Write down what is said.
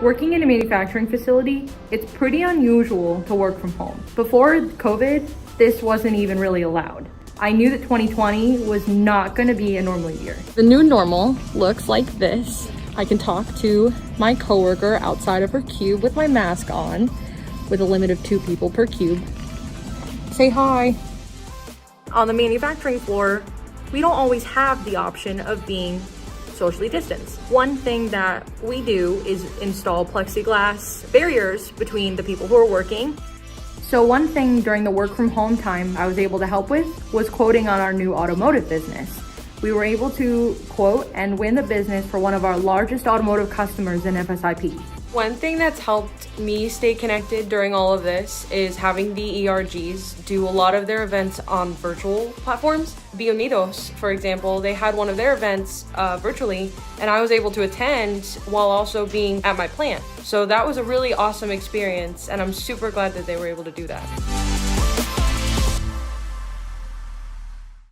Working in a manufacturing facility, it's pretty unusual to work from home. Before COVID, this wasn't even really allowed. I knew that 2020 was not gonna be a normal year. The new normal looks like this. I can talk to my coworker outside of her cube with my mask on, with a limit of 2 people per cube. Say hi. On the manufacturing floor, we don't always have the option of being socially distanced. One thing that we do is install plexiglass barriers between the people who are working. So one thing during the work from home time I was able to help with was quoting on our new automotive business. We were able to quote and win the business for one of our largest automotive customers in FSIP. One thing that's helped me stay connected during all of this is having the ERGs do a lot of their events on virtual platforms. Bionidos, for example, they had one of their events virtually, and I was able to attend while also being at my plant. So that was a really awesome experience, and I'm super glad that they were able to do that.